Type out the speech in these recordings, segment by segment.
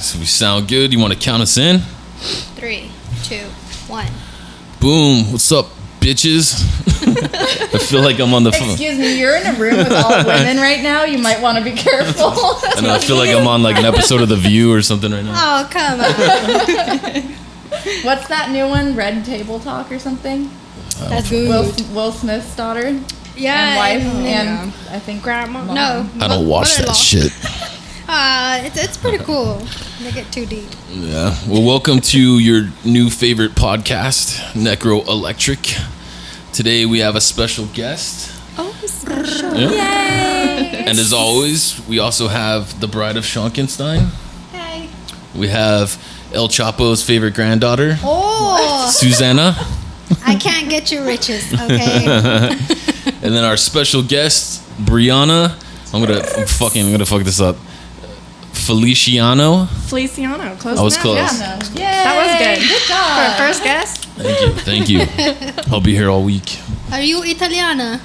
So we sound good. You want to count us in? 3, 2, 1. Boom. What's up, bitches? I feel like I'm on the phone. Excuse me, you're in a room with all women right now. You might want to be careful. And I feel like I'm on like an episode of The View or something right now. Oh, come on. What's that new one? Red Table Talk or something? That's good. Will Smith's daughter? Yeah. And wife and I think grandma. mom. No. I don't watch that shit. It's pretty cool. They get too deep. Yeah. Well, welcome to your new favorite podcast, Necro Electric. Today we have a special guest. Oh, special. Yeah. Yay. And as always, we also have the Bride of Schonkenstein. Hey. We have El Chapo's favorite granddaughter, Oh. Susana. I can't get you riches, okay? And then our special guest, Brianna. I'm gonna fuck this up. Feliciano. Close I was enough. close. Yeah. Yay, That was good. Good job. For a first guess. Thank you. I'll be here all week. Are you Italiana?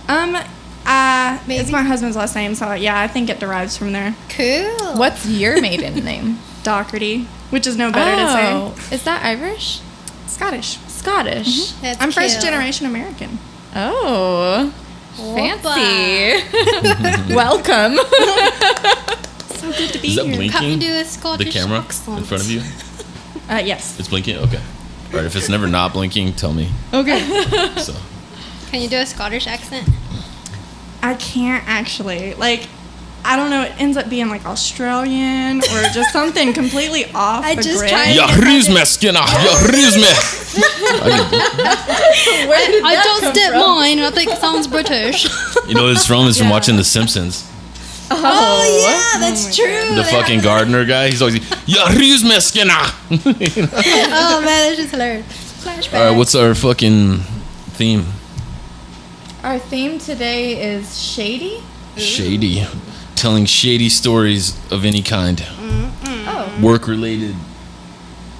Maybe. It's my husband's last name, so yeah, I think it derives from there. Cool. What's your maiden name? Doherty, which is no better to say. Is that Irish? Scottish. Scottish. That's I'm first cute. generation American. Oh, Opa. fancy. Welcome. So good to be Is that here. blinking? Can't you do a The Scottish camera accent? in front of you? Yes. It's blinking? Okay. All right, if it's never not blinking, tell me. Okay. So, Can you do a Scottish accent? I can't actually. Like, I don't know. It ends up being like Australian or just something completely off I the just grid. tried- ya ruse me, Skinner. Ya ruse me. Where did I that just come did from? mine. I think it sounds British. You know what it's from? It's from Yeah. watching The Simpsons. Oh, yeah, that's true. The fucking gardener guy. He's always, ya ruse me, Skinner. Oh, man, that's just hilarious. Flashback. All right, what's our fucking theme? Our theme today is shady. Shady. Telling shady stories of any kind. Oh. Work related,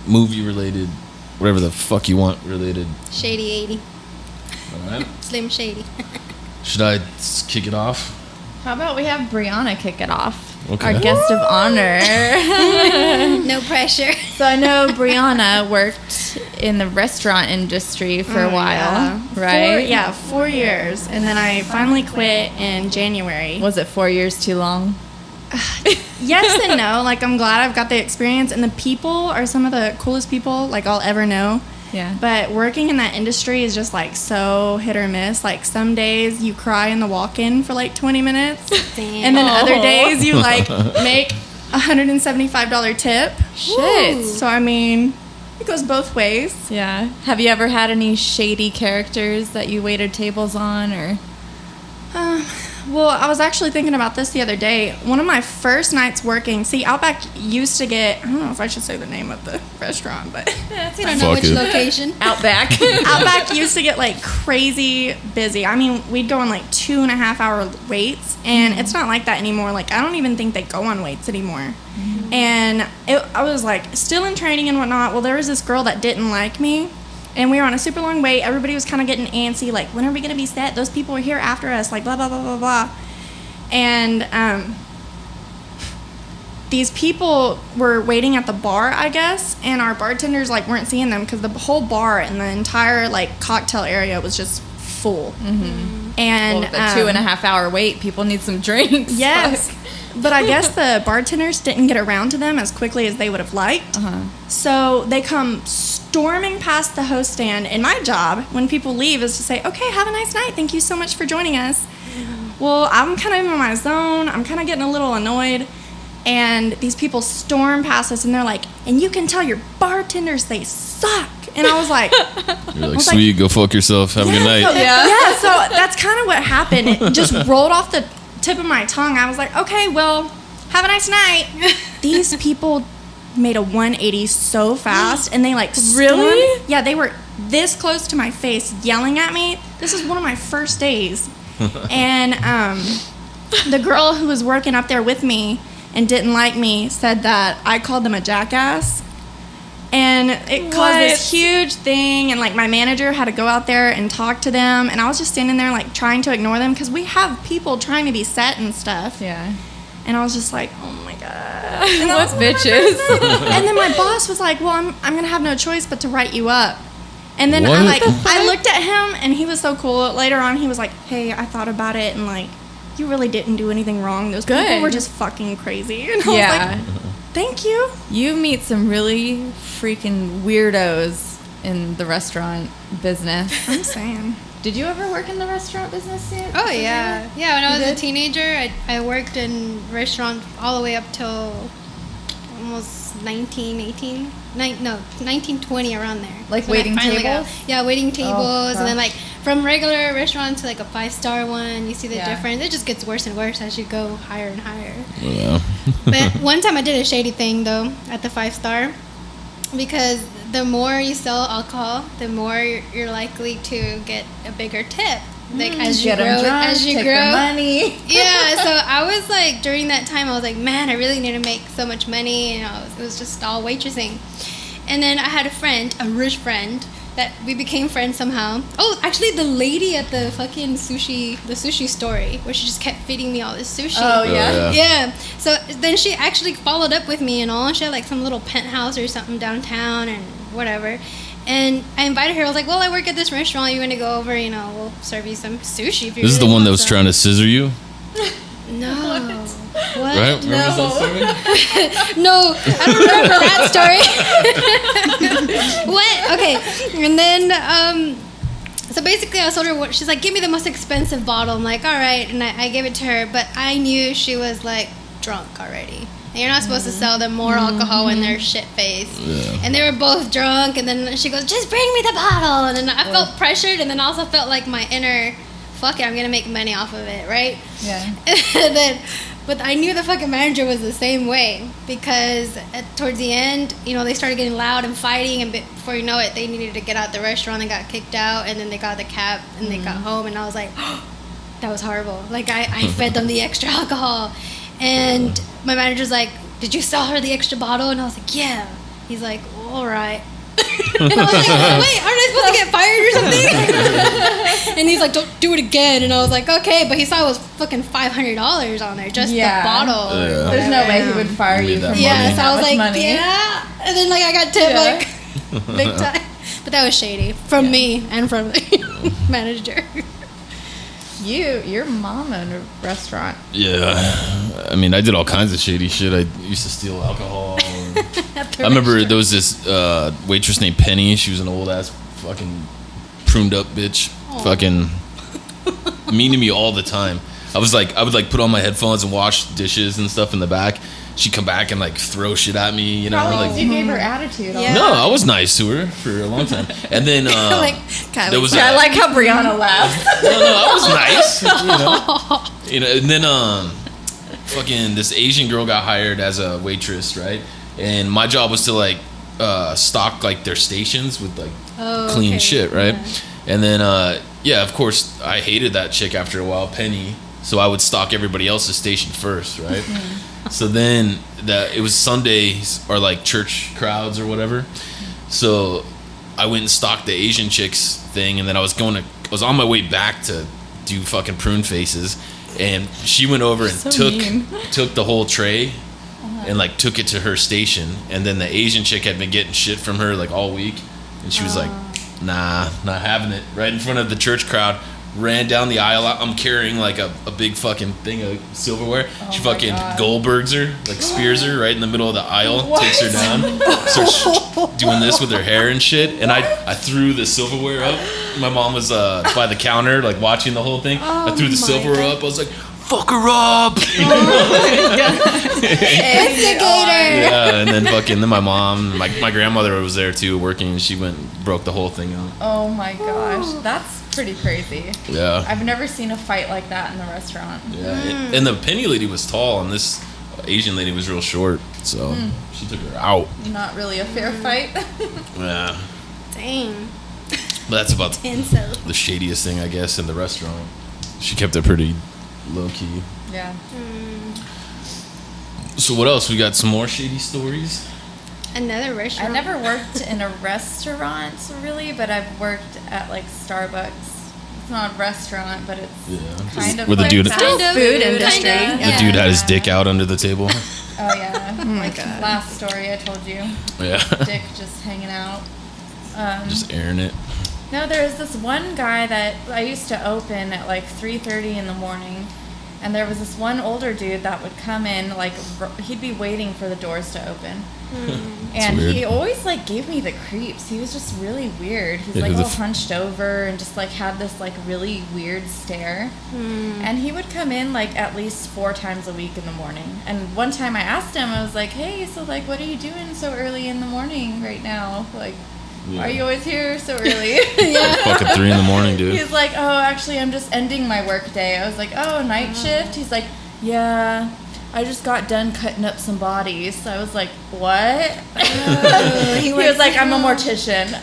movie related, whatever the fuck you want related. Shady 80. All right. Slim Shady. Should I kick it off? How about we have Brianna kick it off? Okay. Our guest of honor. No pressure. So I know Brianna worked in the restaurant industry for a while, right? 4 years. And then I finally quit in January. Was it 4 years too long? Yes and no. Like, I'm glad I've got the experience. And the people are some of the coolest people, like, I'll ever know. Yeah. But working in that industry is just, like, so hit or miss. Like, some days you cry in the walk-in for, like, 20 minutes. Damn. And then other Aw. days you, like, make $175 tip. Shit. So, I mean, it goes both ways. Yeah. Have you ever had any shady characters that you waited tables on, or? Well, I was actually thinking about this the other day. One of my first nights working, see, Outback used to get, I don't know if I should say the name of the restaurant, but We don't know Fuck which it. location. Outback. Outback used to get like crazy busy. I mean, we'd go on like 2.5 hour waits, and it's not like that anymore. Like, I don't even think they go on waits anymore. And I was like still in training and whatnot. Well, there was this girl that didn't like me, and we were on a super long wait. Everybody was kind of getting antsy, like, when are we going to be set? Those people are here after us, like, blah, blah, blah, blah, blah. And these people were waiting at the bar, I guess, and our bartenders, like, weren't seeing them because the whole bar and the entire, like, cocktail area was just full. And Well, with a 2.5 hour wait, people need some drinks. yes. Fuck. But I guess the bartenders didn't get around to them as quickly as they would have liked. So they come storming past the host stand. And my job, when people leave, is to say, okay, have a nice night. Thank you so much for joining us. Well, I'm kind of in my zone. I'm kind of getting a little annoyed. And these people storm past us, and they're like, and you can tell your bartenders they suck. And I was like, You're like, was sweet, go fuck yourself. Have a good night. yeah, so that's kind of what happened. It just rolled off the tip of my tongue. I was like, okay, well, have a nice night. These people made a 180 so fast, and they like Really? stormed- Yeah, they were this close to my face, yelling at me. This is one of my first days, and the girl who was working up there with me and didn't like me said that I called them a jackass. And it caused this huge thing, and like my manager had to go out there and talk to them, and I was just standing there like trying to ignore them because we have people trying to be set and stuff. Yeah. And I was just like, oh my god. And I What was like, bitches? And then my boss was like, well, I'm going to have no choice but to write you up. And then What? I looked at him, and he was so cool. Later on, he was like, hey, I thought about it, and like, you really didn't do anything wrong. Those people Good. were just fucking crazy. And I was Yeah. like, thank you. You meet some really freaking weirdos in the restaurant business. I'm saying. Did you ever work in the restaurant business yet? Oh yeah, yeah. When I You was a did? teenager, I worked in restaurants all the way up till almost 19, 20 around there. Like When I waiting finally tables? yeah, waiting tables, and then gosh. like from regular restaurant to like a 5-star one. You see the Yeah. difference. It just gets worse and worse as you go higher and higher. Yeah. But one time I did a shady thing though at the 5-star, because the more you sell alcohol, the more you're likely to get a bigger tip. Like as you Get 'em grow, drunk, as you take grow. their money. Yeah, so I was like, during that time, I was like, man, I really need to make so much money, and it was just all waitressing. And then I had a friend, a rich friend, that we became friends somehow. Oh, actually, the lady at the fucking sushi story, where she just kept feeding me all this sushi. Oh, yeah? Yeah. So then she actually followed up with me and all. She had like some little penthouse or something downtown and whatever. And I invited her. I was like, well, I work at this restaurant. You want to go over? We'll serve you some sushi. If you This is the really one that want was some." trying to scissor you, No. What? right? Remember that story? No, I don't remember that story. What? Okay. And then, so basically I told her, she's like, give me the most expensive bottle. I'm like, all right. And I gave it to her, but I knew she was like drunk already. And you're not supposed to sell them more alcohol when they're shit-faced. Yeah. And they were both drunk, and then she goes, just bring me the bottle. And then I felt pressured, and then also felt like my inner, fuck it, I'm going to make money off of it, right? Yeah. And then, but I knew the fucking manager was the same way, because towards the end, they started getting loud and fighting, and before you know it, they needed to get out the restaurant and got kicked out, and then they got the cab and they got home, and I was like, that was horrible. Like I fed them the extra alcohol, and my manager's like, did you sell her the extra bottle? And I was like, yeah. He's like, all right. And I was like, wait, aren't I supposed to get fired or something? And he's like, don't do it again. And I was like, okay, but he saw it was fucking $500 on there, just the bottle. Yeah. There's no way he would fire Made you that from money. Yeah, so I was much like, money. yeah. And then like I got tipped Yeah. like big time. But that was shady from me and from the manager. Your mom owned a restaurant. Yeah. I mean, I did all kinds of shady shit. I used to steal alcohol. I remember there was this waitress named Penny. She was an old ass fucking pruned up bitch. Fucking mean to me all the time. I would put on my headphones and wash dishes and stuff in the back. She'd come back and like throw shit at me, Probably you gave her attitude. Yeah. No, I was nice to her for a long time. And then like Kylie. there was I like how Brianna laughed. no, I was nice. And then fucking this Asian girl got hired as a waitress, right? And my job was to like stock like their stations with like clean shit, right? Yeah. And then of course I hated that chick after a while, Penny. So I would stock everybody else's station first, right? So then it was Sundays or like church crowds or whatever. So I went and stocked the Asian chicks thing, and then I was on my way back to do fucking prune faces, and she went over and took the whole tray and like took it to her station, and then the Asian chick had been getting shit from her like all week, and she was like, nah, not having it, right in front of the church crowd. Ran down the aisle. I'm carrying like a big fucking thing of silverware. She fucking Goldbergs her, like spears her right in the middle of the aisle, takes her down, starts doing this with her hair and shit. And I threw the silverware up. My mom was by the counter, like watching the whole thing. I threw the silverware up. I was like, fuck her up. Instigator. Yeah, and then then my mom, my grandmother was there too working, and she went and broke the whole thing up. Oh my gosh, that's pretty crazy. Yeah. I've never seen a fight like that in the restaurant. Yeah, and the Penny lady was tall, and this Asian lady was real short, so she took her out. Not really a fair fight. Yeah, Dang. but that's about Insult. the shadiest thing, I guess, in the restaurant. She kept it pretty low key. Yeah. So what else? We got some more shady stories. Another I restaurant. never worked in a restaurant really, but I've worked at like Starbucks. It's not a restaurant, but it's kind of Where the like dude- fast Kind of, food kinda, industry. yeah. The dude had his dick out under the table. Oh yeah. Like last story I told you. Yeah. Dick just hanging out. Just airing it. No, there was this one guy that I used to open at like 3:30 in the morning, and there was this one older dude that would come in, like he'd be waiting for the doors to open. And he always like gave me the creeps. He was just really weird. He's like all hunched over and just like had this like really weird stare. And he would come in like at least 4 times a week in the morning. And one time I asked him, I was like, hey, so like what are you doing so early in the morning right now? Like, are you always here so early? Fucking 3 in the morning, dude. He's like, oh, actually I'm just ending my work day. I was like, oh, night shift? He's like, yeah, I just got done cutting up some bodies. I was like, what? He was like, I'm a mortician.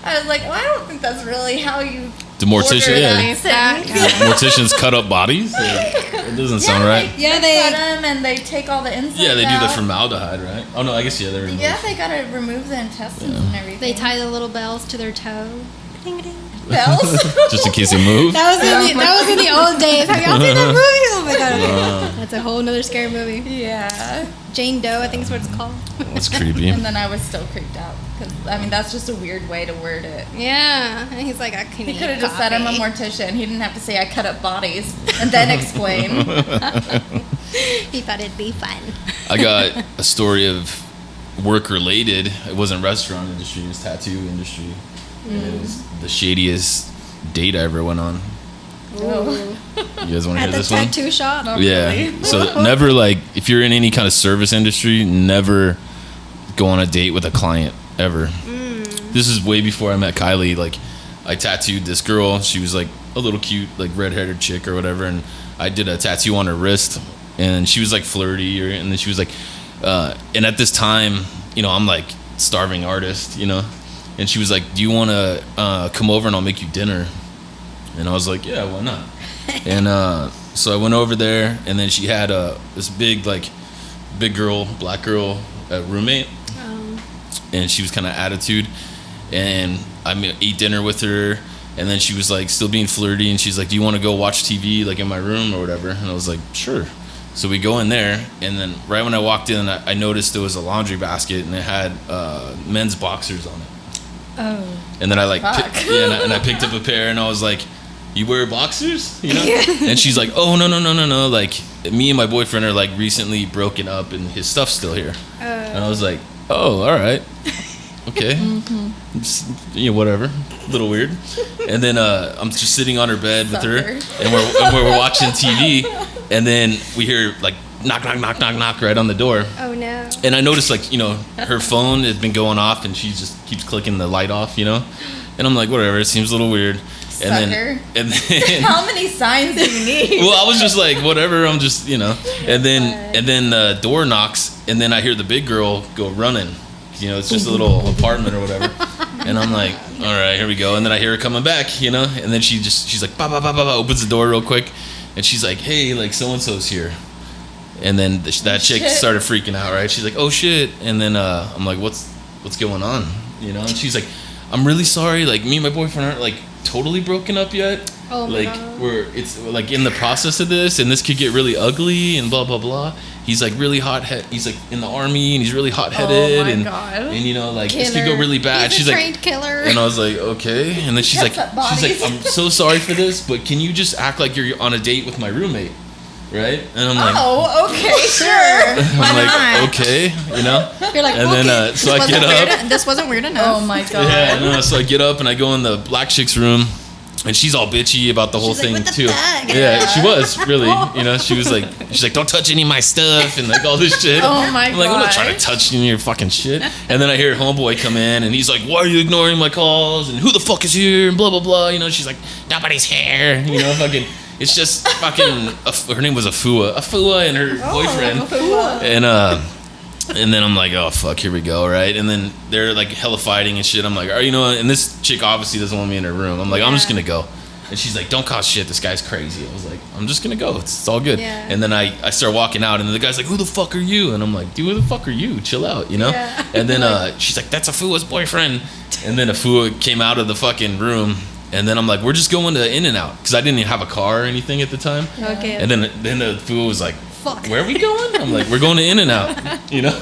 I was like, well, I don't think that's really how you the mortician, morticians cut up bodies? It doesn't sound right. They cut them and they take all the insides Yeah, they do the out. formaldehyde, right? Oh, no, I guess, they remove. Yeah, they gotta remove the intestines and everything. They tie the little bells to their toe. Ding, ding. Bells? Just in case they move? That was in the old days. Have y'all seen that movie? Oh my god. That's a whole nother scary movie. Yeah. Jane Doe, I think is what it's called. That's creepy. And then I was still creeped out. Because, I mean, that's just a weird way to word it. Yeah. And he's like, I can He could have just said I'm a mortician. He didn't have to say I cut up bodies and then explain. He thought it'd be fun. I got a story of work-related. It wasn't restaurant industry. It was tattoo industry. And it was the shadiest date I ever went on. Ooh. You guys want to hear this one? At the tattoo shop? Not Yeah. really. So never, like, if you're in any kind of service industry, never go on a date with a client, ever. This is way before I met Kylie. Like, I tattooed this girl. She was, like, a little cute, like, red-headed chick or whatever. And I did a tattoo on her wrist. And she was, like, flirty. And then she was, like... and at this time, I'm, like, starving artist, And she was like, do you want to come over and I'll make you dinner? And I was like, yeah, why not? And so I went over there, and then she had this big girl, black girl, roommate. And she was kind of attitude. And I ate dinner with her, and then she was like still being flirty, and she's like, do you want to go watch TV like in my room or whatever? And I was like, sure. So we go in there, and then right when I walked in, I noticed there was a laundry basket, and it had men's boxers on it. Oh. And then I I picked up a pair, and I was like, you wear boxers? And she's like, oh, no. Like, me and my boyfriend are like recently broken up, and his stuff's still here. And I was like, oh, all right. Okay. Just, whatever. A little weird. And then I'm just sitting on her bed with her, and we're watching TV, and then we hear like knock right on the door. Oh no. And I noticed her phone had been going off, and she just keeps clicking the light off, And I'm like, whatever, it seems a little weird. And then how many signs do you need? Well, I was just like, whatever, I'm just, And then the door knocks, and then I hear the big girl go running. It's just a little apartment or whatever. And I'm like, all right, here we go. And then I hear her coming back, And then she's like, ba ba ba ba ba, opens the door real quick, and she's like, hey, like so and so's here. And then that chick started freaking out, right? She's like, oh shit. And then I'm like, what's going on? And she's like, I'm really sorry. Like, me and my boyfriend aren't like totally broken up yet. Oh like no. it's like in the process of this, and this could get really ugly and blah blah blah. He's like really he's like in the army, and he's really hot-headed. Oh my and God. And like Killer. this could go really bad. He's She's a like trained killer. And I was like, okay. And then she's like, I'm so sorry for this, but can you just act like you're on a date with my roommate? Right? And I'm like, oh, okay, sure. I'm like, okay, You're like, and okay. then so I get up. This wasn't weird enough. Oh my God. Yeah, no, so I get up and I go in the black chick's room, and she's all bitchy about the whole She's like, thing "What the too. fuck?" Yeah, she was really, she was like, she's like, don't touch any of my stuff and like all this shit. Oh my I'm like, I'm not God. trying to touch any of your fucking shit. And then I hear homeboy come in, and he's like, why are you ignoring my calls? And who the fuck is here? And blah blah blah. She's like, nobody's here. Fucking. It's just fucking. Her name was Afua, and her boyfriend. And then I'm like, oh fuck, here we go, right? And then they're like hella fighting and shit. I'm like, and this chick obviously doesn't want me in her room. I'm like, I'm just gonna go. And she's like, don't cause shit, this guy's crazy. I was like, I'm just gonna go, it's all good. Yeah. And then I start walking out, and the guy's like, who the fuck are you? And I'm like, dude, who the fuck are you? Chill out, Yeah. And then she's like, that's Afua's boyfriend. And then Afua came out of the fucking room, and then I'm like, we're just going to In-N-Out, because I didn't even have a car or anything at the time. Okay. And then the Afua was like, fuck. where are we going? I'm like, we're going to In-N-Out, you know?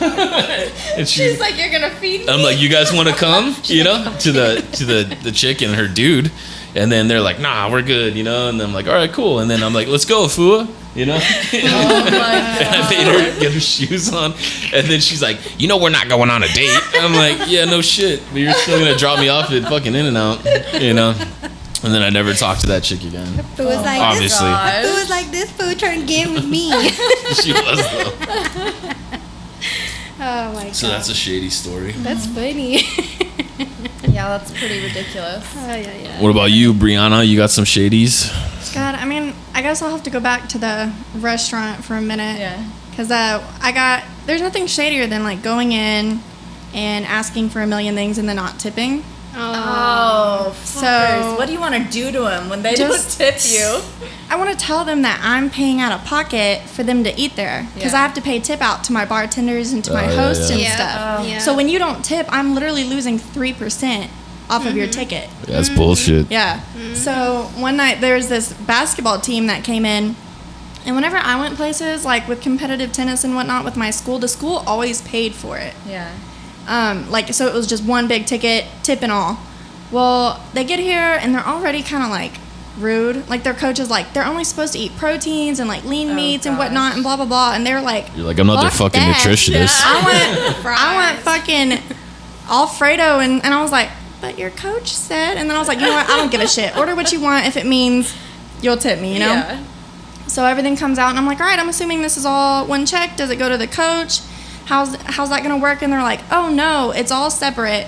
And She's like, you're gonna feed me. I'm like, you guys want to come, you know, to the chick and her dude. And then they're like, nah, we're good, you know? And I'm like, all right, cool. And then I'm like, let's go, Fua, you know? Oh my God. And I made her get her shoes on. And then she's like, you know we're not going on a date. I'm like, yeah, no shit. But you're still going to drop me off at fucking In-N-Out, you know? And then I never talked to that chick again. Foo was like, Obviously. Foo was like, this food trying to get with me. She was, though. Oh my god. So that's a shady story. That's funny. Yeah, that's pretty ridiculous. Oh yeah. What about you, Brianna? You got some shadies? God, I mean, I guess I'll have to go back to the restaurant for a minute. Yeah. Because there's nothing shadier than like going in and asking for a million things and then not tipping. Oh, So- fuckers. What do you want to do to them when they Just- don't tip you? I want to tell them that I'm paying out of pocket for them to eat there. Because Yeah. I have to pay tip out to my bartenders and to my yeah, hosts yeah. and Yeah. stuff. Oh. Yeah. So when you don't tip, I'm literally losing 3% off of your ticket. That's bullshit. Yeah. So one night there was this basketball team that came in, and whenever I went places like with competitive tennis and whatnot with my school, the school always paid for it. Yeah. So it was just one big ticket, tip and all. Well, they get here and they're already kind of like rude. Like their coach is like, they're only supposed to eat proteins and like lean meats and gosh. whatnot and blah blah blah. And they're like, You're like, I'm not their "Fuck fucking that." nutritionist. I want fucking Alfredo, and I was like, but your coach said, and then I was like, you know what, I don't give a shit. Order what you want if it means you'll tip me, you know? Yeah. So everything comes out, and I'm like, all right, I'm assuming this is all one check. Does it go to the coach? How's that gonna work? And they're like, oh no, it's all separate,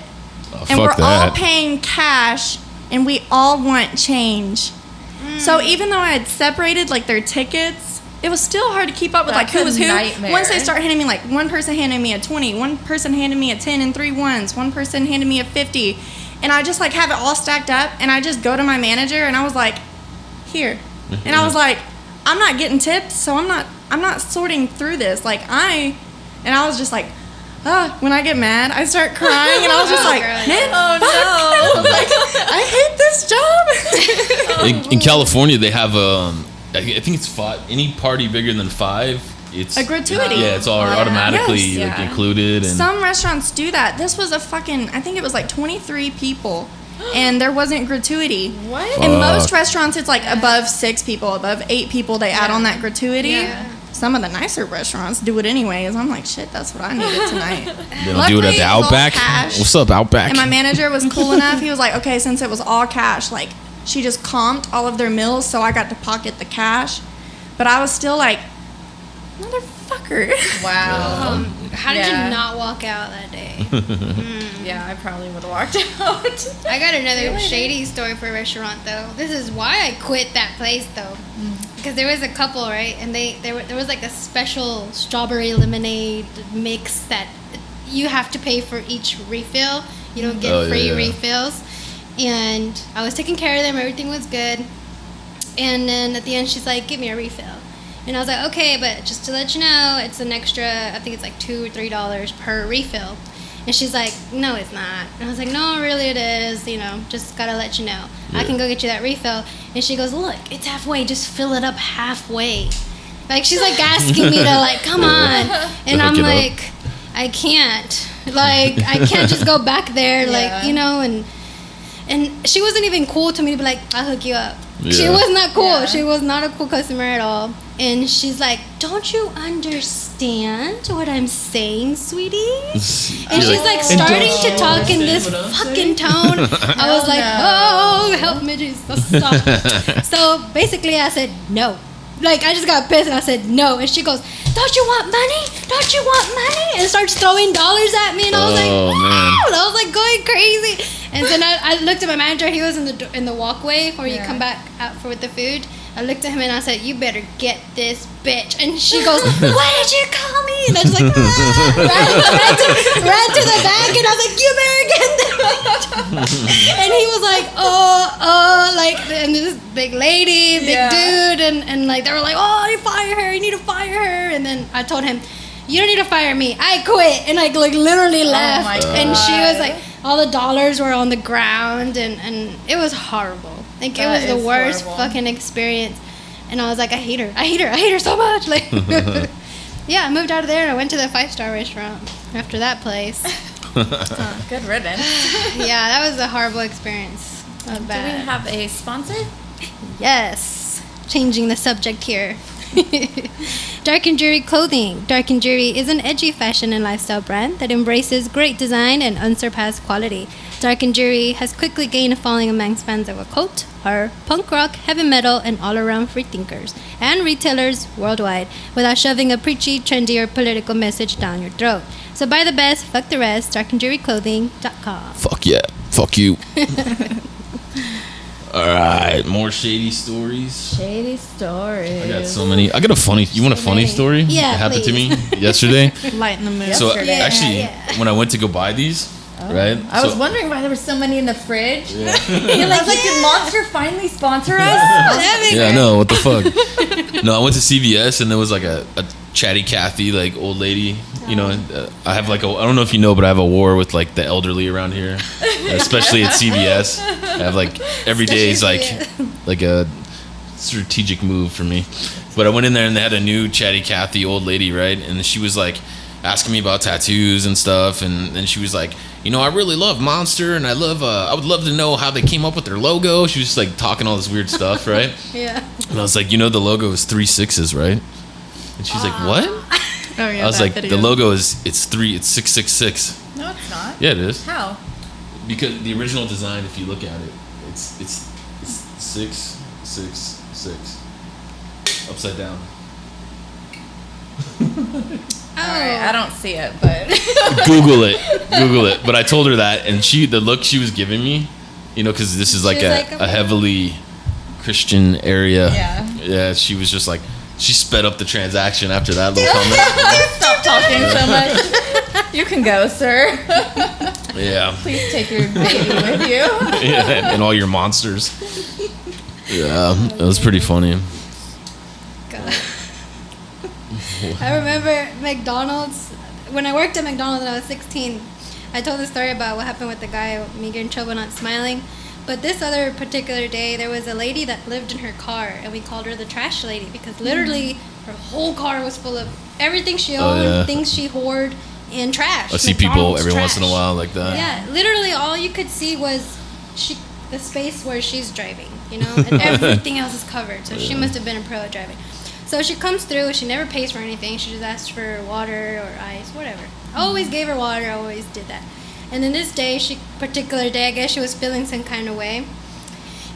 Oh, and we're fuck all that. paying cash, and we all want change. So even though I had separated like their tickets, it was still hard to keep up with like That's who was a who. nightmare. Once they start handing me like one person handed me a 20, one person handed me a 10 and 3 ones, one person handed me a 50, and I just like have it all stacked up, and I just go to my manager and I was like, here, and I was like, I'm not getting tips, so I'm not sorting through this. And I was just like, when I get mad, I start crying, and I was just like, man, Oh, fuck. no. Like, I hate this job. In California, they have I think it's any party bigger than 5. It's A gratuity. Yeah, it's all automatically Yes, like yeah. included. And Some restaurants do that. This was I think it was like 23 people, and there wasn't gratuity. What? Fuck. In most restaurants, it's like above 6 people, above 8 people, they add on that gratuity. Yeah. Some of the nicer restaurants do it anyways. I'm like, shit, that's what I needed tonight. they don't do it at Luckily, the it was all Outback. cash. What's up, Outback? And my manager was cool enough. He was like, okay, since it was all cash, like, she just comped all of their meals, so I got to pocket the cash. But I was still like, motherfucker. Wow. How did Yeah. you not walk out that day? Yeah, I probably would have walked out. I got another shady story for a restaurant though. This is why I quit that place though, because there was a couple, right, and there was like a special strawberry lemonade mix that you have to pay for each refill. You don't get free refills. And I was taking care of them. Everything was good. And then at the end, she's like, "Give me a refill." And I was like, "Okay, but just to let you know, it's an extra. I think it's like $2 or $3 per refill." And she's like, "No, it's not." And I was like, "No, really it is. You know, just gotta let you know. I can go get you that refill." And she goes, "Look, it's halfway. Just fill it up halfway." Like, she's like asking me to like, come on. And I'm hook it up. like, I can't. Like, I can't just go back there. Like, you know, and she wasn't even cool to me to be like, "I'll hook you up." She Yeah. was not cool. Yeah. She was not a cool customer at all. And she's like, "Don't you understand what I'm saying, sweetie?" And she's like starting to talk in this fucking tone. I was like, "Oh, help me, Jesus, stop." So basically I said no. Like, I just got pissed and I said no. And she goes, "Don't you want money? Don't you want money?" And starts throwing dollars at me. And I was like, Oh, "Wow." man. I was like going crazy. And then I looked at my manager. He was in the walkway where you come back out for with the food. I looked at him and I said, "You better get this bitch." And she goes, "What did you call me?" And I was like, ran to the back, and I was like, "You better get this bitch." And he was like, like, and this big lady, big dude, and like, they were like, "Oh, you fire her, you need to fire her." And then I told him, "You don't need to fire me. I quit." And like literally left. my And she was God. like, all the dollars were on the ground, and it was horrible. Like, it That was the is worst horrible. fucking experience. And I was like, I hate her so much. Like, yeah, I moved out of there and I went to the 5-star restaurant after that place. Good riddance. Yeah, that was a horrible experience. That was Do we bad. have a sponsor? Yes. Changing the subject here. Dark and Dreary Clothing. Dark and Dreary is an edgy fashion and lifestyle brand that embraces great design and unsurpassed quality. Dark and Dreary has quickly gained a following amongst fans of occult, horror, punk rock, heavy metal, and all-around free thinkers and retailers worldwide without shoving a preachy, trendy, or political message down your throat. So buy the best, fuck the rest, darkanddrearyclothing.com. Fuck yeah. Fuck you. All right, more shady stories. Shady stories. I got so many. I got a funny. You want a funny story? Yeah, It happened please. to me yesterday. Lighten the mood. So Yesterday. actually, Yeah. when I went to go buy these, right? I was so, wondering why there were so many in the fridge. Yeah. You're like, did Monster finally sponsor us? Yeah, no, what the fuck? No, I went to CVS and there was like a chatty Cathy, like old lady. You know, I have like I don't know if you know, but I have a war with like the elderly around here, especially at CVS. I have like every day is like a strategic move for me. But I went in there and they had a new chatty Cathy old lady, right? And she was like asking me about tattoos and stuff, and then she was like, you know, I really love Monster, and I would love to know how they came up with their logo. She was just like talking all this weird stuff, right? Yeah. And I was like, you know, the logo is 3 6s, right? And she's like, what? Oh, yeah, I was that like, video. the logo is 666. No, it's not. Yeah, it is. How? Because the original design, if you look at it, it's 6 6 6 upside down. Oh. All right, I don't see it, but Google it. But I told her that, and the look she was giving me, you know, because this is like She was like, a heavily Christian area. Yeah. Yeah, she was just like, she sped up the transaction after that little comment. stop talking so much. You can go, sir. Yeah. Please take your baby with you. Yeah, and all your monsters. Yeah, it was pretty funny. God. I remember McDonald's. When I worked at McDonald's when I was 16, I told the story about what happened with the guy, me getting in trouble not smiling. But this other particular day, there was a lady that lived in her car, and we called her the trash lady because literally her whole car was full of everything she owned, yeah. things she hoarded, and trash. I see people McDonald's every once in a trash. while like that. Yeah, literally all you could see was the space where she's driving, you know, and everything else is covered. So she must have been a pro at driving. So she comes through. She never pays for anything. She just asks for water or ice, whatever. Always gave her water. Always did that. And then this day, particular day, I guess she was feeling some kind of way.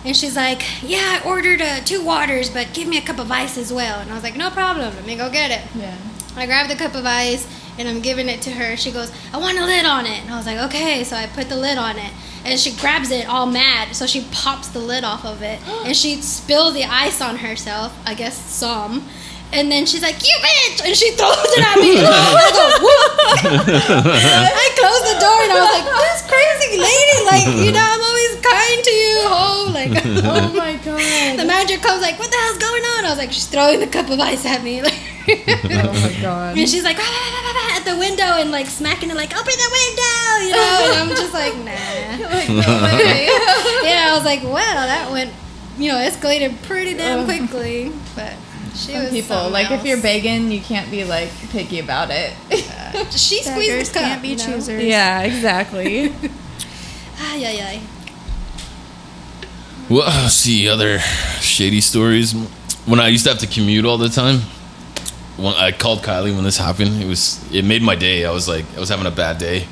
And she's like, yeah, I ordered 2 waters, but give me a cup of ice as well. And I was like, no problem. Let me go get it. Yeah. I grabbed the cup of ice, and I'm giving it to her. She goes, I want a lid on it. And I was like, okay. So I put the lid on it. And she grabs it all mad. So she pops the lid off of it. And she spills the ice on herself. I guess some. And then she's like, you bitch! And she throws it at me. And I go, whoop! I closed the door and I was like, this crazy lady. Like, you know, I'm always kind to you, ho. Like, Oh my god. the manager comes like, what the hell's going on? I was like, she's throwing the cup of ice at me. Like, Oh my god. and she's like, at the window and like smacking it, like, open the window, you know? And I'm just like, nah. Like, no way. Yeah, I was like, well, that went, escalated pretty damn quickly. But she Some was people, something like, if else. you're begging, you can't be, like, picky about it. She squeezed Beggars the cup. can't be choosers. Yeah, exactly. Ay, ay, ay. Well, see other shady stories. When I used to have to commute all the time, when I called Kylie when this happened, it made my day. I was having a bad day,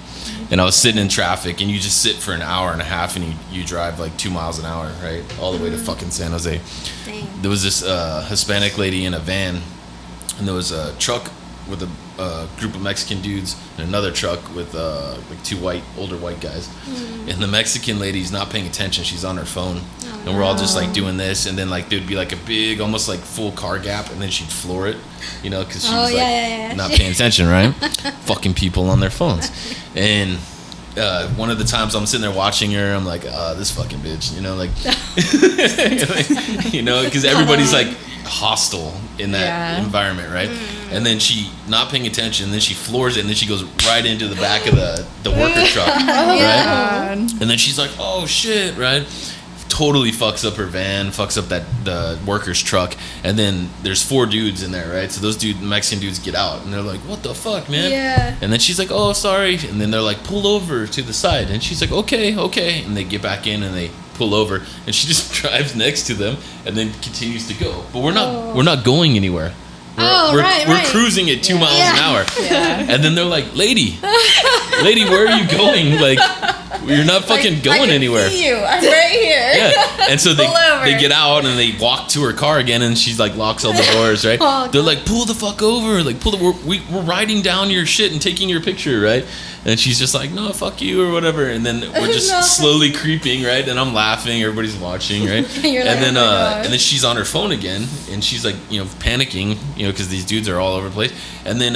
and I was sitting in traffic, and you just sit for an hour and a half, and you drive like 2 miles an hour, right, all the way to fucking San Jose. Dang. There was this Hispanic lady in a van, and there was a truck with a group of Mexican dudes and another truck with like 2 older white guys. And the Mexican lady's not paying attention. She's on her phone. And we're all just like doing this, and then like there'd be like a big, almost like full car gap, and then she'd floor it, because she was like not paying attention, right? Fucking people on their phones. And one of the times I'm sitting there watching her, I'm like, this fucking bitch, because everybody's like hostile in that environment, right? And then she not paying attention, and then she floors it, and then she goes right into the back of the worker truck, right? God. And then she's like, oh shit, right? totally fucks up her van, fucks up the worker's truck, and then there's 4 dudes in there, right? So those Mexican dudes get out, and they're like, "What the fuck, man?" Yeah. And then she's like, "Oh, sorry," and then they're like, "Pull over to the side," and she's like, "Okay," and they get back in and they pull over, and she just drives next to them and then continues to go. But we're not going anywhere. We're cruising at 2 miles an hour. Yeah. And then they're like, lady, where are you going? Like, you're not fucking going anywhere. I can see you. I'm right here. Yeah. And so they get out and they walk to her car again, and she's like locks all the doors, right? They're like, pull the fuck over. Like, we're riding down your shit and taking your picture, right? And she's just like, no, fuck you or whatever. And then we're just slowly creeping, right? And I'm laughing. Everybody's watching, right? And then she's on her phone again, and she's like, panicking, because these dudes are all over the place. And then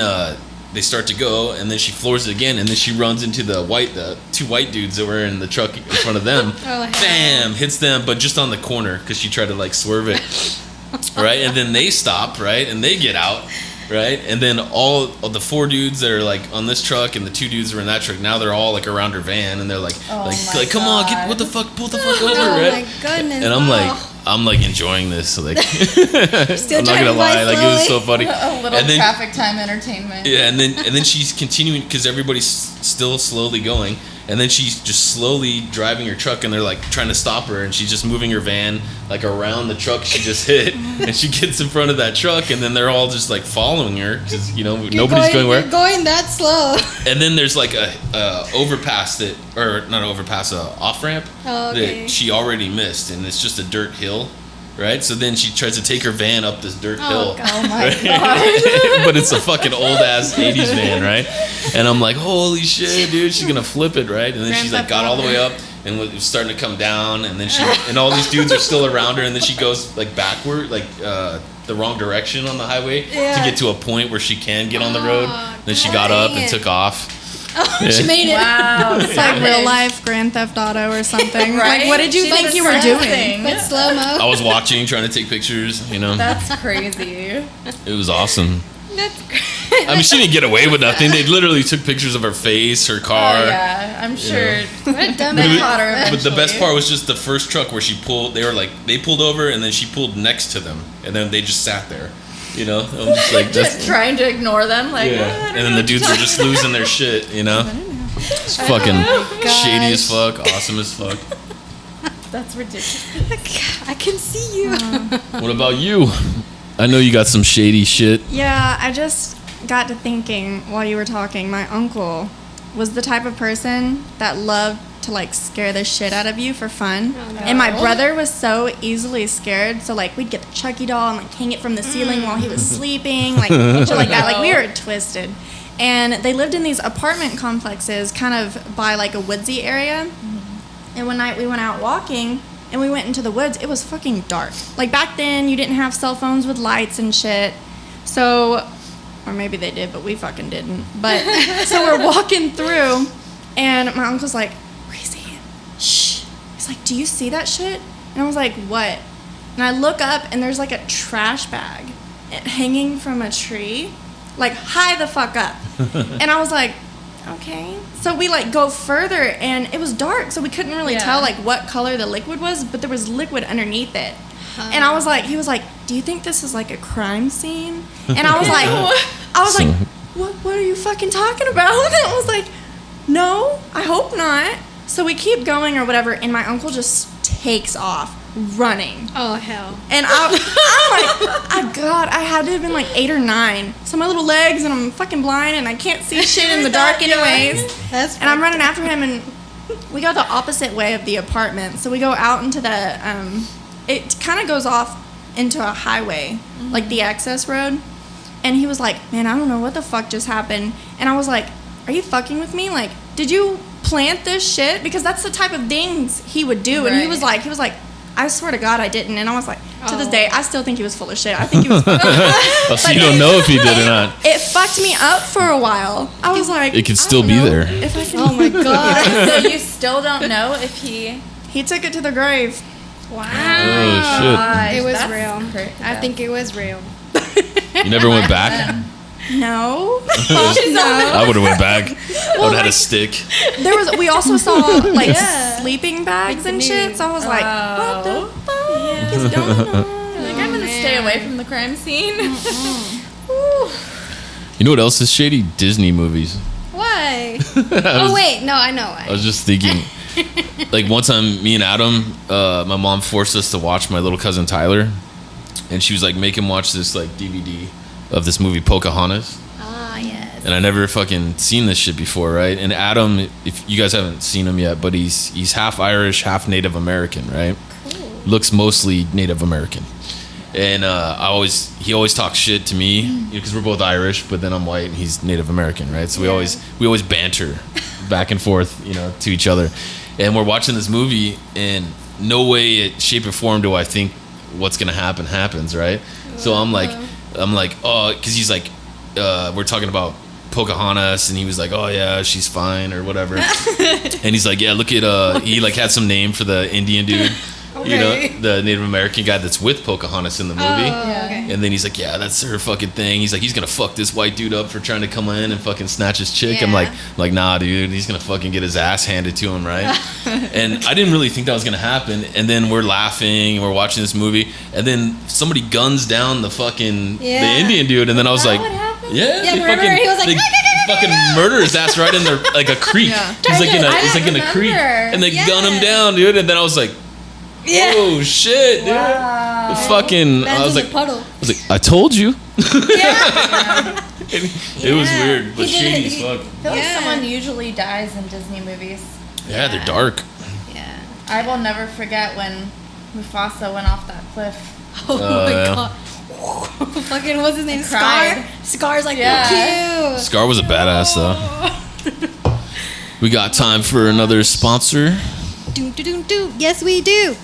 they start to go, and then she floors it again, and then she runs into the 2 white dudes that were in the truck in front of them. Bam! Hits them, but just on the corner because she tried to like swerve it, right? And then they stop, right? And they get out. Right, and then all of the 4 dudes that are like on this truck and the 2 dudes that are in that truck, now they're all like around her van, and they're like, come on, pull the fuck over, right? Oh my goodness! And I'm like enjoying this, like I'm not gonna lie, like it was so funny. A little traffic time entertainment. Yeah, and then she's continuing because everybody's still slowly going, and then she's just slowly driving her truck, and they're like trying to stop her, and she's just moving her van like around the truck she just hit, and she gets in front of that truck, and then they're all just like following her because nobody's going where. You're going that slow. And then there's like a overpass a off ramp that she already missed, and it's just a dirt hill. Right, so then she tries to take her van up this dirt hill. God. Oh my god! But it's a fucking old ass '80s van, right? And I'm like, holy shit, dude, she's gonna flip it, right? And then she's like, got all the way up, and it was starting to come down, and then and all these dudes are still around her, and then she goes like backward, like the wrong direction on the highway to get to a point where she can get on the road. Then she got up and took off. Oh, she made it. Wow. It's like real life Grand Theft Auto or something. Right? Like, what did you think you were doing? But slow mo. I was watching, trying to take pictures, That's crazy. It was awesome. That's great. I mean, she didn't get away with nothing. They literally took pictures of her face, her car. Oh, yeah, I'm sure. What a dumb They caught her But the eventually. best part was just the first truck where she pulled. They pulled over, and then she pulled next to them, and then they just sat there. I'm just like, just trying to ignore them, like. And then the dudes were just losing their shit. It's fucking shady as fuck, awesome as fuck. That's ridiculous. I can see you. What about you? I know you got some shady shit. Yeah, I just got to thinking while you were talking. My uncle was the type of person that loved to like scare the shit out of you for fun. Oh, no. And my brother was so easily scared, so like we'd get the Chucky doll and like hang it from the ceiling while he was sleeping, like shit like that. Like we were twisted. And they lived in these apartment complexes kind of by like a woodsy area. And one night we went out walking and we went into the woods. It was fucking dark. Like back then you didn't have cell phones with lights and shit. So, or maybe they did, but we fucking didn't. But so we're walking through and my uncle's like, Breezy, shh. He's like, do you see that shit? And I was like, what? And I look up and there's like a trash bag hanging from a tree, like high the fuck up. And I was like, okay. So we like go further and it was dark, so we couldn't really tell like what color the liquid was, but there was liquid underneath it. And I was like, he was like, do you think this is like a crime scene? And I was like, what are you fucking talking about? And I was like, no, I hope not. So we keep going or whatever, and my uncle just takes off running. Oh, hell. And I'm like, God, I had to have been like 8 or 9. So my little legs, and I'm fucking blind, and I can't see shit in the dark anyways. And I'm running after him, and we go the opposite way of the apartment. So we go out into the, it kind of goes off into a highway, like the access road. And he was like, man, I don't know what the fuck just happened. And I was like, are you fucking with me? Like, did you plant this shit? Because that's the type of things he would do. And he was like, I swear to God I didn't. And I was like, to this day, I still think he was full of shit. I think he was So you don't know if he did or not. It fucked me up for a while. I was like, it could still be there. If I can, Oh, my God. So you still don't know if he took it to the grave. Wow. Oh, It was That's real. I think it was real. shit. You never went back? No. Fuck no. I would have went back. I would have had a stick. We also saw like sleeping bags and shit. So I was like, what the fuck is going on? Like, I'm gonna stay away from the crime scene. You know what else is shady? Disney movies. Why? Oh wait, no, I know why. I was just thinking, like one time, me and Adam, my mom forced us to watch my little cousin Tyler, and she was like, make him watch this like DVD of this movie Pocahontas. Ah, yes. And I never fucking seen this shit before, right? And Adam, if you guys haven't seen him yet, but he's half Irish, half Native American, right? Cool. Looks mostly Native American. And he always talks shit to me because we're both Irish, but then I'm white and he's Native American, right? So we always banter back and forth, you know, to each other. And we're watching this movie, and no way, shape, or form do I think what's gonna happen happens, right? So I'm like, oh, because he's like, we're talking about Pocahontas, and he was like, oh yeah, she's fine or whatever. And he's like, yeah, look at he like had some name for the Indian dude. Okay. You know, the Native American guy that's with Pocahontas in the movie. Okay. And then he's like, yeah, that's her fucking thing. He's like, he's gonna fuck this white dude up for trying to come in and fucking snatch his chick. Yeah. I'm like, nah, dude, he's gonna fucking get his ass handed to him, right? And I didn't really think that was gonna happen. And then we're laughing and we're watching this movie, and then somebody guns down the fucking the Indian dude, and then I was like, what happened? yeah, Yeah, they remember? fucking, He was like, they fucking murder his ass right in there like a creek. Yeah. He's like in I don't a creek, remember. and they Yeah. gun him down, dude. And then I was like, Yeah. oh shit, dude. Wow. Fucking Man's I was in like, the puddle. I was like, I told you. Yeah. It was weird, but He did shady it. as fuck. I feel like Yeah. someone usually dies in Disney movies. Yeah, they're dark. Yeah. I will never forget when Mufasa went off that cliff. Oh my yeah. god. Fucking what's his name? Scar. cried. Scar's like, Yeah. cute. Scar was a badass though. We got time for another sponsor. Do. Yes, we do.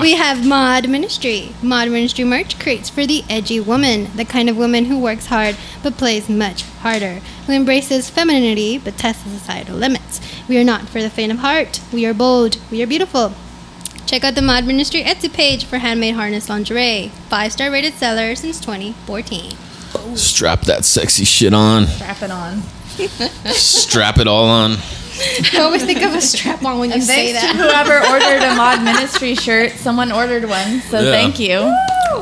We have Mod Ministry. Mod Ministry merch creates for the edgy woman, the kind of woman who works hard but plays much harder, who embraces femininity but tests the societal limits. We are not for the faint of heart. We are bold. We are beautiful. Check out the Mod Ministry Etsy page for handmade harness lingerie. 5-star rated seller since 2014. Strap that sexy shit on. Strap it on. Strap it all on. I always think of a strap on when you And say thanks to that. whoever ordered a Mod Ministry shirt, someone ordered one, so Yeah. thank you.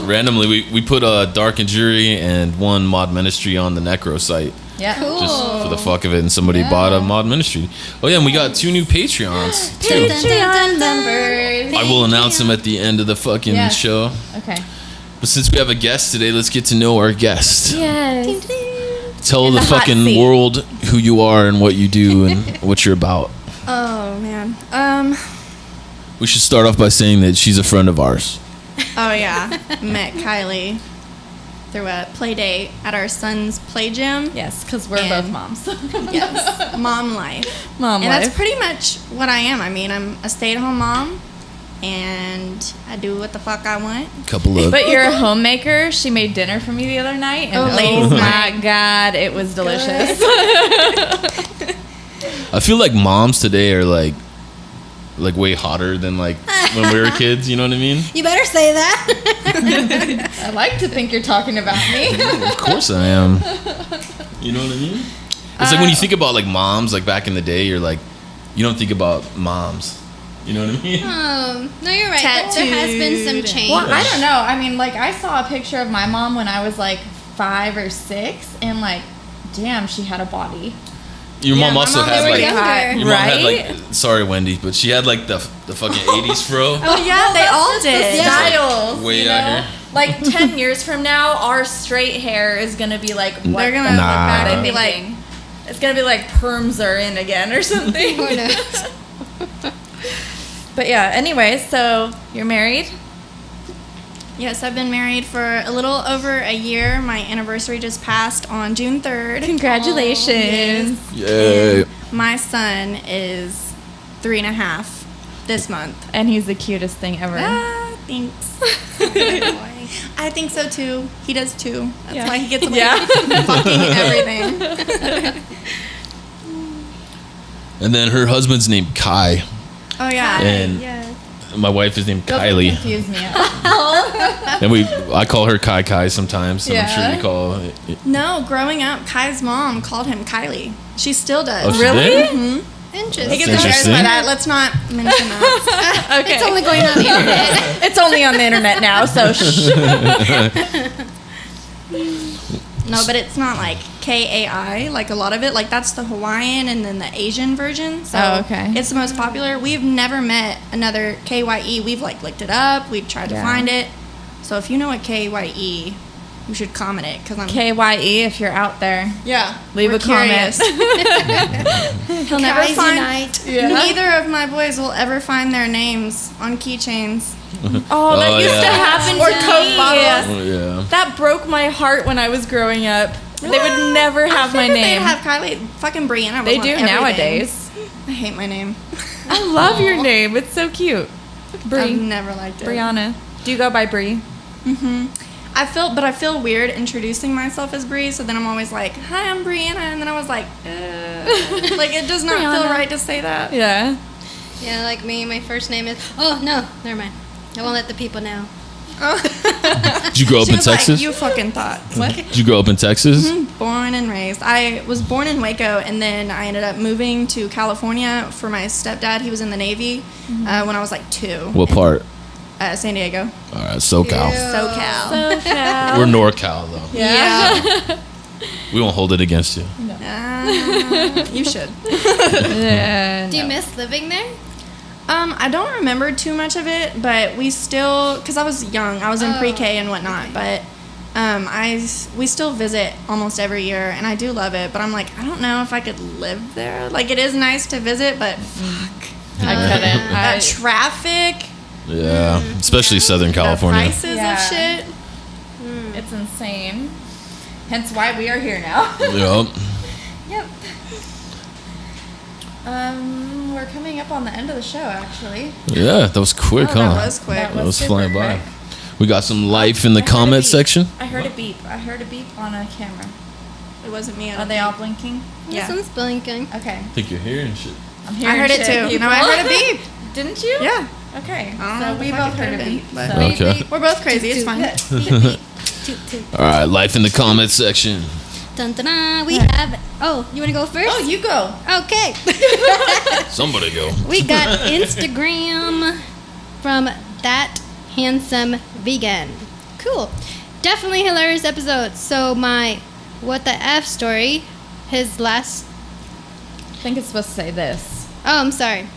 Randomly, we put a Dark and Jury and one Mod Ministry on the Necro site. Yeah. Cool. Just for the fuck of it, and somebody bought a Mod Ministry. Oh yeah, and we got 2 new Patreons too. Patreon members. I will announce them at the end of the fucking Yes. show. Okay. But since we have a guest today, let's get to know our guest. Yes. Tell In the the hot fucking seat. world who you are and what you do and what you're about. Oh man. We should start off by saying that she's a friend of ours. Oh yeah. Met Kylie through a play date at our son's play gym. Yes, because we're And- both moms. Yes. Mom life. Mom And life. that's pretty much what I am. I mean, I'm a stay-at-home mom, and I do what the fuck I want. Couple of But you're a homemaker. She made dinner for me the other night, and Oh, oh ladies' my night. god, it was delicious. I feel like moms today are like way hotter than like when we were kids, you know what I mean? You better say that. I like to think you're talking about me. Of course I am. You know what I mean? It's like when you think about like moms like back in the day, you're like you don't think about moms. You know what I mean? No, you're right. There has been some Tattooed. change. Well, I don't know. I mean, like, I saw a picture of my mom when I was like 5 or 6, and like, damn, she had a body. Your Yeah, mom my also mom had they were like younger. your mom had Right? like sorry Wendy, but she had like the fucking 80s fro. Oh yeah, they all did. Styles, Way you out know? here. Like 10 years from now, our straight hair is gonna be like what They're gonna the look fuck back am I and be like, thinking? It's gonna be like perms are in again or something. Who knows? But yeah, anyway, so you're married? Yes, I've been married for a little over a year. My anniversary just passed on June 3rd. Congratulations. Yay. My son is 3.5 this month. And he's the cutest thing ever. Ah, thanks. I think so too. He does too. That's Yeah. why he gets away Yeah. with fucking everything. And then her husband's named Kai, Oh yeah. and Yeah. my wife is named Doesn't Kylie. confuse me at all. And I call her Kai sometimes. And I'm sure you call it. No, growing up, Kai's mom called him Kylie. She still does. Oh, she did? Mm-hmm. Interesting. He gets embarrassed by that. Let's not mention that. Okay. It's only going on the internet. It's only on the internet now, so shh. No, but it's not like Kai, like a lot of it. Like that's the Hawaiian and then the Asian version. So okay. It's the most popular. We've never met another KYE. We've like looked it up. We've tried to find it. So if you know a KYE, you should comment it because I'm KYE if you're out there. Yeah, Leave a comment. He'll never Guys find. unite. Neither of my boys will ever find their names on keychains. Oh, that used to happen Or to Coke me. bottles. Oh, yeah. That broke my heart when I was growing up. They would never have my They'd name. have Kylie, fucking Brianna. They was do on everything. nowadays. I hate my name. I love your name. It's so cute. I've Bree. never liked it. Brianna. Do you go by Bree? I feel weird introducing myself as Bree, so then I'm always like, "Hi, I'm Brianna," and then I was like, like it does not feel Brianna. right to say that. Yeah. Yeah, like me, my first name is. Oh no, never mind. I won't let the people know. Did you grow up She in was like, Texas? you fucking thought. What? Did you grow up in Texas? Born and raised. I was born in Waco, and then I ended up moving to California for my stepdad. He was in the Navy when I was like 2. What part? San Diego. All right, SoCal. SoCal. So We're NorCal though. Yeah. We won't hold it against you. You should. yeah. Do you miss living there? I don't remember too much of it, but we still, because I was young, I was in pre-K and whatnot, but we still visit almost every year, and I do love it, but I'm like, I don't know if I could live there. Like, it is nice to visit, but fuck. I couldn't. That traffic, Yeah, especially Southern California. the prices Yeah. of shit. It's insane. Hence why we are here now. Yep. Yep. We're coming up on the end of the show, actually. Yeah, that was quick, huh? That was quick. That was super flying by. quick. We got some life in the I heard a comment beep. section. I heard a beep. I heard a beep on a camera. It wasn't me. Are they all blinking? Yeah. This one's blinking. Okay. I think you're hearing shit. I'm I hearing heard it shit, too. people. No, I heard a beep. Didn't you? Yeah. Okay. I don't So know we if I both could heard a have beep. been, but- So. Okay. We're both crazy. It's fine. Beep, beep. Toot, toot. All right, life in the comment section. Dun, dun, dun. We have. Oh, you want to go first? Oh, you go. Okay. Somebody go. We got Instagram from That Handsome Vegan. Cool. Definitely hilarious episode. So my what the F story, his last. I think it's supposed to say this. Oh, I'm sorry.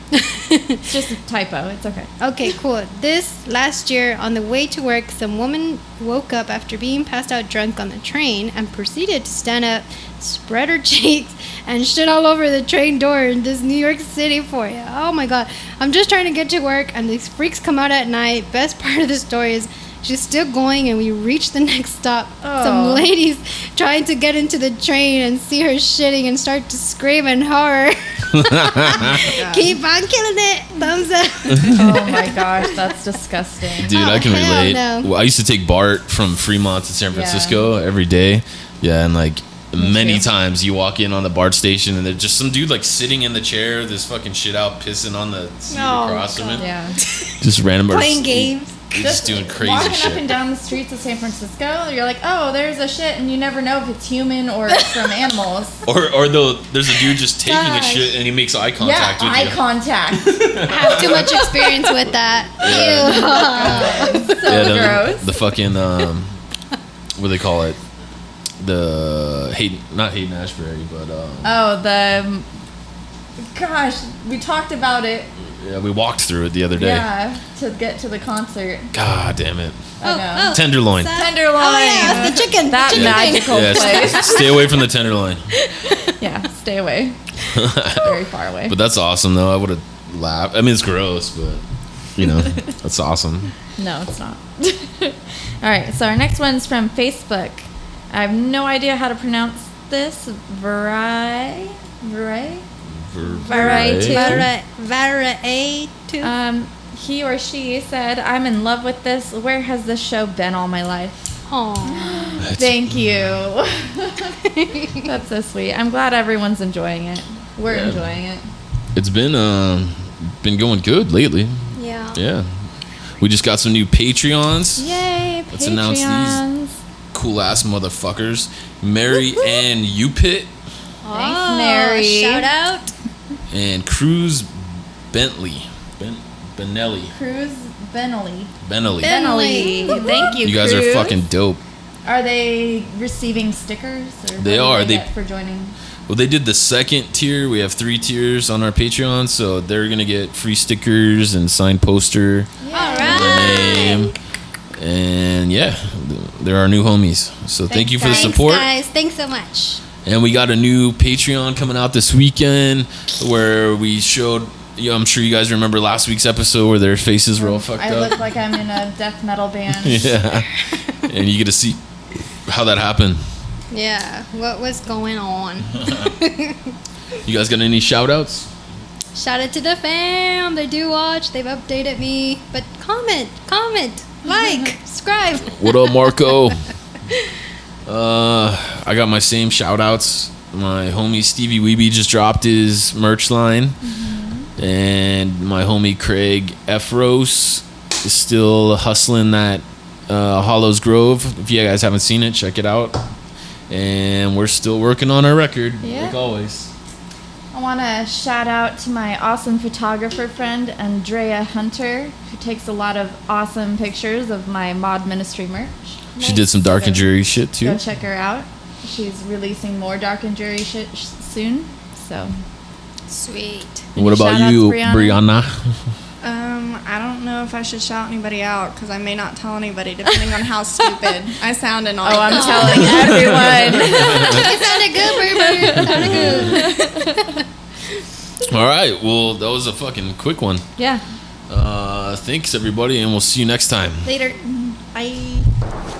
It's just a typo. It's okay. Okay, cool. This last year on the way to work, some woman woke up after being passed out drunk on the train and proceeded to stand up, spread her cheeks, and shit all over the train door in this New York City for you. Oh my god. I'm just trying to get to work and these freaks come out at night. Best part of the story is she's still going and we reach the next stop. Oh. Some ladies trying to get into the train and see her shitting and start to scream in horror. Keep on killing it. Thumbs up. Oh my gosh, that's disgusting. Dude, I can hell relate. no. Well, I used to take BART from Fremont to San Francisco every day. Yeah, and like many too. times you walk in on the BART station and there's just some dude like sitting in the chair, this fucking shit out, pissing on the seat Oh, across from him. Yeah. Just random. Playing games. Just doing crazy walking up and shit. down the streets of San Francisco, you're like, oh, there's a shit, and you never know if it's human or it's from animals. Or there's a dude just taking a Gosh. shit and he makes eye contact Yeah, with eye you. contact. I have too much experience with that. Ew. So gross. The fucking what do they call it? The not Hayden Ashbury, but Oh, gosh, we talked about it. yeah, we walked through it the other day. Yeah, to get to the concert. God damn it. I know. Tenderloin. Tenderloin. Oh yeah, the chicken. That the chicken thing. magical Yeah, place. stay away from the tenderloin. Yeah, stay away. Very far away. But that's awesome though. I would have laughed. I mean, it's gross, but you know, that's awesome. No, it's not. All right, so our next one's from Facebook. I have no idea how to pronounce this. Variety. Variety. He or she said, I'm in love with this. Where has this show been all my life? Aw. Thank you. That's so sweet. I'm glad everyone's enjoying it. We're Yeah. enjoying it. It's been going good lately. Yeah. Yeah. We just got some new Patreons. Yay, Let's announce these cool ass motherfuckers. Mary Ann Upit. Thanks, Mary. Shout out. And Cruz Bentley. Benelli. Cruz Benelli. Thank you, You guys Cruz. are fucking dope. Are they receiving stickers? Or They what are. do They get for joining. Well, they did the second tier. We have 3 tiers on our Patreon, so they're gonna get free stickers and signed poster. All With their name. And yeah, they're our new homies. So thank you for the support. Thanks, guys. Thanks so much. And we got a new Patreon coming out this weekend where we showed. I'm sure you guys remember last week's episode where their faces were all fucked I up. look like I'm in a death metal band. Yeah, and you get to see how that happened. Yeah, what was going on? You guys got any shout outs? Shout out to the fam. They do watch. They've updated me. But comment, like, subscribe. What up, Marco? I got my same shout outs. My homie Stevie Weeby just dropped his merch line. And my homie Craig Efros is still hustling that Hollows Grove. If you guys haven't seen it, check it out. And we're still working on our record, like always. I want to shout out to my awesome photographer friend, Andrea Hunter, who takes a lot of awesome pictures of my Mod Ministry merch. She did some Dark and Dreary shit too. Go check her out. She's releasing more Dark and Dreary shit soon. So Sweet. What about shout-outs, you, Brianna? I don't know if I should shout anybody out because I may not tell anybody depending on how stupid I sound and all. Oh, I'm telling everyone. It sounded good, Sounded good. All right. Well, that was a fucking quick one. Yeah. Thanks everybody, and we'll see you next time. Later. Bye.